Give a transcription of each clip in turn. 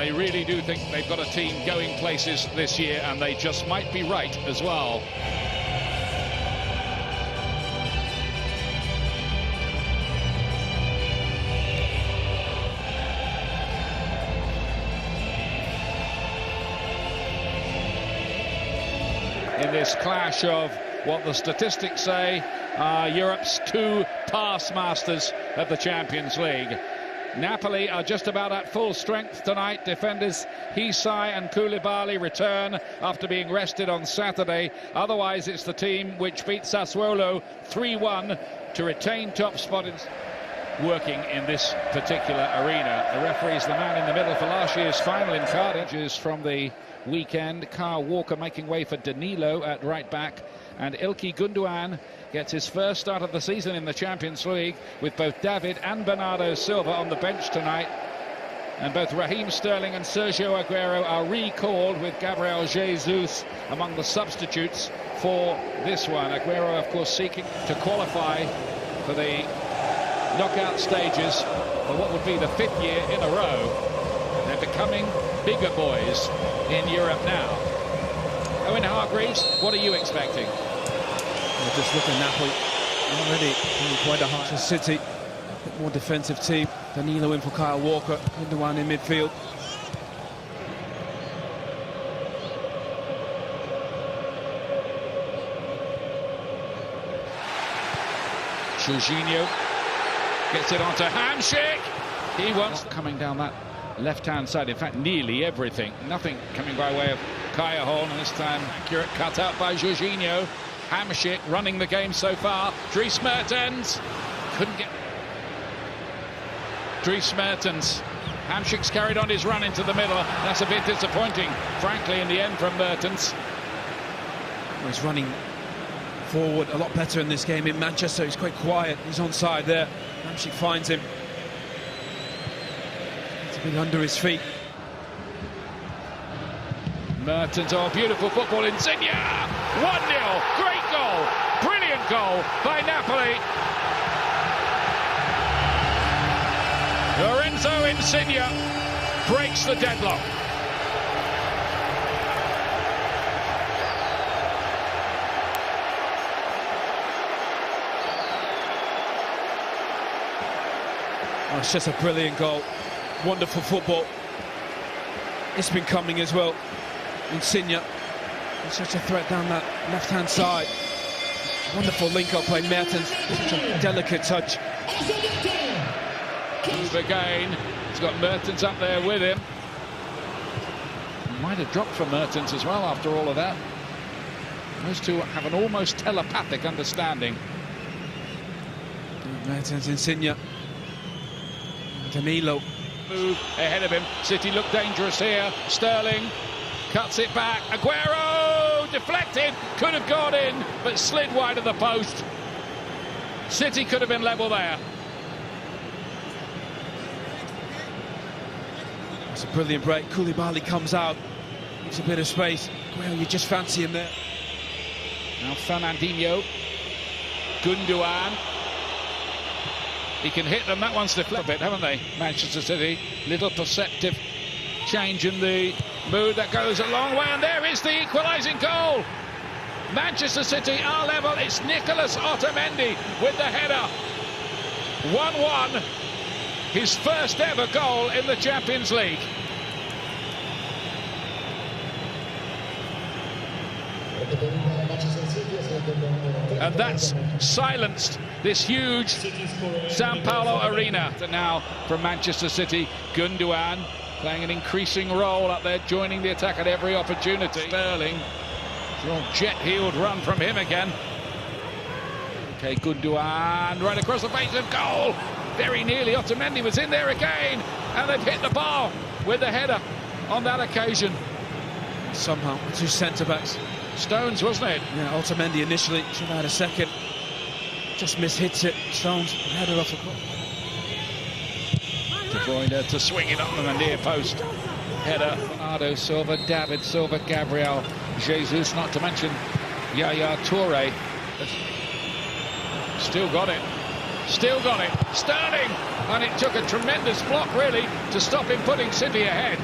they really do think they've got a team going places this year, and they just might be right as well. In this clash of what the statistics say are Europe's two past masters of the Champions League. Napoli are just about at full strength tonight. Defenders Hisai and Koulibaly return after being rested on Saturday. Otherwise, it's the team which beat Sassuolo 3-1 to retain top spot working in this particular arena. The referee's the man in the middle for last year's final in Cardiff. Is from the weekend. Kyle Walker making way for Danilo at right back, and Ilkay Gundogan gets his first start of the season in the Champions League, with both David and Bernardo Silva on the bench tonight. And both Raheem Sterling and Sergio Aguero are recalled, with Gabriel Jesus among the substitutes for this one. Aguero, of course, seeking to qualify for the knockout stages for what would be the 5th year in a row. They're becoming bigger boys in Europe now. Owen Hargreaves, what are you expecting? Well, just look at Napoli already quite a hard City, a bit more defensive team. Danilo in for Kyle Walker, Gundogan in midfield. Jorginho gets it onto Hamsik. He wants coming down that left-hand side. In fact, nearly everything. Nothing coming by way of Kaya Horn, and this time accurate cut out by Jorginho. Hamsik running the game so far. Dries Mertens couldn't get. Dries Mertens. Hamsik's carried on his run into the middle. That's a bit disappointing, frankly, in the end from Mertens. Well, he's running forward a lot better in this game. In Manchester, he's quite quiet. He's onside there. Hamsik finds him. It's a bit under his feet. Mertens, oh, beautiful football. Insigne, 1-0, great goal, brilliant goal by Napoli. Lorenzo Insigne breaks the deadlock. Oh, it's just a brilliant goal. Wonderful football. It's been coming as well. Insigne, such a threat down that left-hand side. Wonderful link-up by Mertens. Such a delicate touch. Move again. He's got Mertens up there with him. Might have dropped for Mertens as well after all of that. Those two have an almost telepathic understanding. Mertens, Insigne. Danilo. Move ahead of him. City look dangerous here. Sterling cuts it back. Aguero deflected, could have gone in, but slid wide of the post. City could have been level there. It's a brilliant break. Koulibaly comes out, gives a bit of space. Well, you just fancy him there. Now Fernandinho, Gundogan. He can hit them. That one's deflected a bit, haven't they? Manchester City, little perceptive change in the mood that goes a long way, and there is the equalising goal. Manchester City are level. It's Nicolas Otamendi with the header. 1-1, his first ever goal in the Champions League. And that's silenced this huge Sao Paulo arena. And now from Manchester City, Gundogan playing an increasing role up there, joining the attack at every opportunity. Sterling, real jet-heeled run from him again. Okay, Gundogan right across the face of goal. Very nearly, Otamendi was in there again, and they've hit the bar with the header on that occasion. Somehow, two centre-backs. Stones, wasn't it? Yeah, Otamendi initially, should have had a second. Just mishits it. Stones, header off the goal. De Bruyne to swing it up on the near post. Header. Bernardo Silva, David Silva, Gabriel Jesus, not to mention Yaya Toure. Still got it. Still got it. Sterling! And it took a tremendous block, really, to stop him putting City ahead.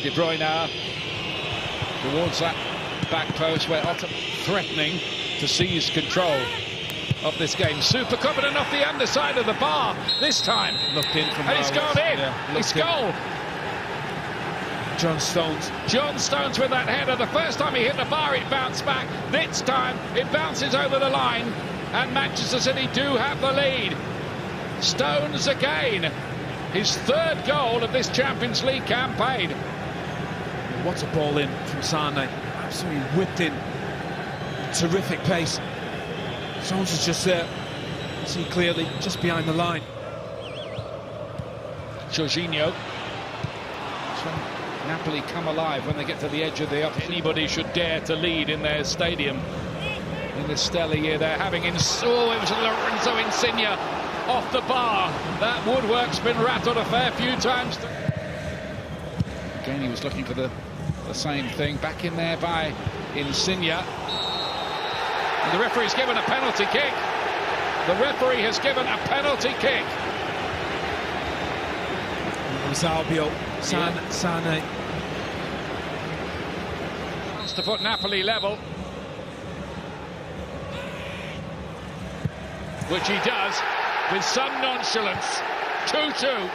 De Bruyne towards that back post where Otto threatening to seize control of this game. Super confident off the underside of the bar this time. Looked in from and it's gone in. Yeah, It's goal. John Stones. John Stones with that header. The first time he hit the bar, it bounced back. This time, it bounces over the line, and Manchester City do have the lead. Stones again. His third goal of this Champions League campaign. What a ball in from Sane. Absolutely whipped in. Terrific pace. Stones is just there. You see clearly, just behind the line. Jorginho. Napoli come alive when they get to the edge of the up. Anybody should dare to lead in their stadium in this stellar year they're having. It was Lorenzo Insigne off the bar. That woodwork's been rattled a fair few times. Again, he was looking for the same thing. Back in there by Insigne. And the referee's given a penalty kick. The referee has given a penalty kick. It was Albiol. Sane. Wants to put Napoli level. Which he does with some nonchalance. 2-2.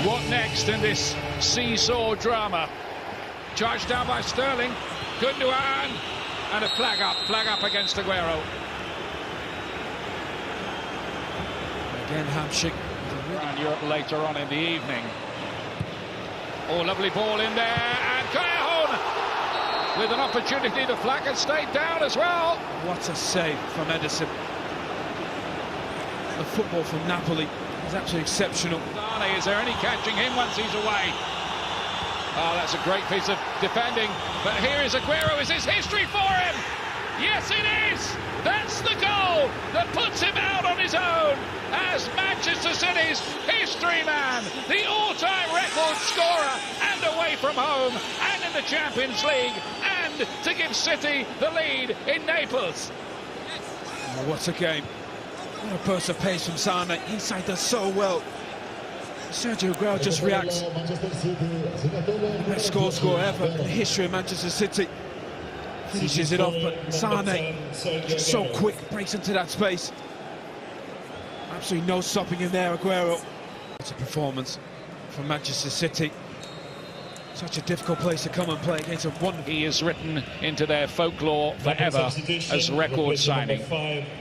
What next in this seesaw drama? Charged down by Sterling. Gundogan. And a flag up against Aguero. Again, Hamsik. Around Europe later on in the evening. Oh, lovely ball in there, and Callejon with an opportunity to flag and stay down as well. What a save from Edison. The football from Napoli is absolutely exceptional. Is there any catching him once he's away? Oh, that's a great piece of defending. But here is Aguero. Is this history for him? Yes, it is. That's the goal that puts him out on his own as Manchester City's history man, the all-time record scorer, and away from home, and in the Champions League, and to give City the lead in Naples. Oh, what a game. What a burst of pace from Sane. Inside does so well. Sergio Aguero just reacts. The best score ever in the history of Manchester City. Finishes it off, but Sane, just so quick, breaks into that space. Absolutely no stopping him there, Aguero. It's a performance from Manchester City. Such a difficult place to come and play against a wonderful... He is written into their folklore forever as record signing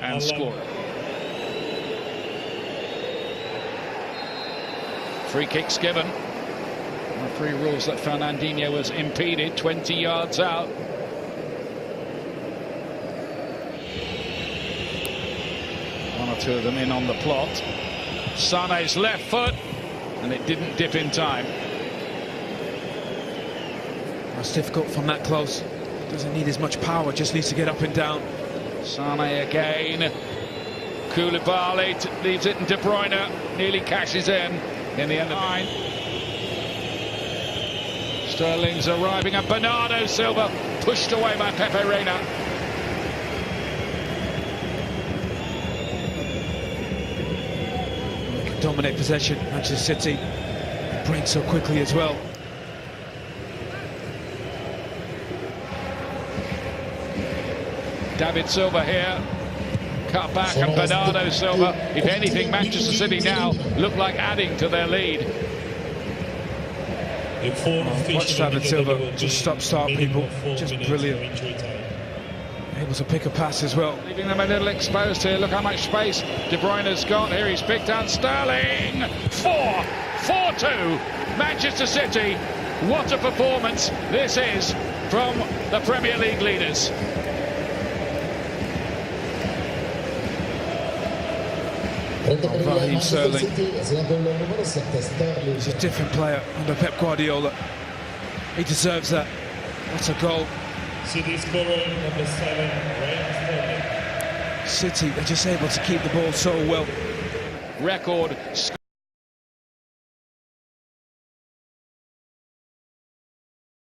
and scorer. Free kicks given. Referee rules that Fernandinho was impeded 20 yards out. One or two of them in on the plot. Sane's left foot, and it didn't dip in time. That's difficult from that close. Doesn't need as much power, just needs to get up and down. Sane again. Koulibaly leaves it, and De Bruyne nearly cashes in the end of the line. Sterling's arriving, and Bernardo Silva pushed away by Pepe Reina. Dominate possession, Manchester City break so quickly as well. David Silva here, cut back, and Bernardo Silva. If anything, Manchester City now look like adding to their lead. Watch David Silva just start people, just brilliant. Able to pick a pass as well. Leaving them a little exposed here. Look how much space De Bruyne's got here. He's picked out Sterling. 4-2. Manchester City. What a performance this is from the Premier League leaders. Raheem Sterling. He's a different player under Pep Guardiola. He deserves that. What a goal. City scorer number 7, Raheem Sterling. City are just able to keep the ball so well. Record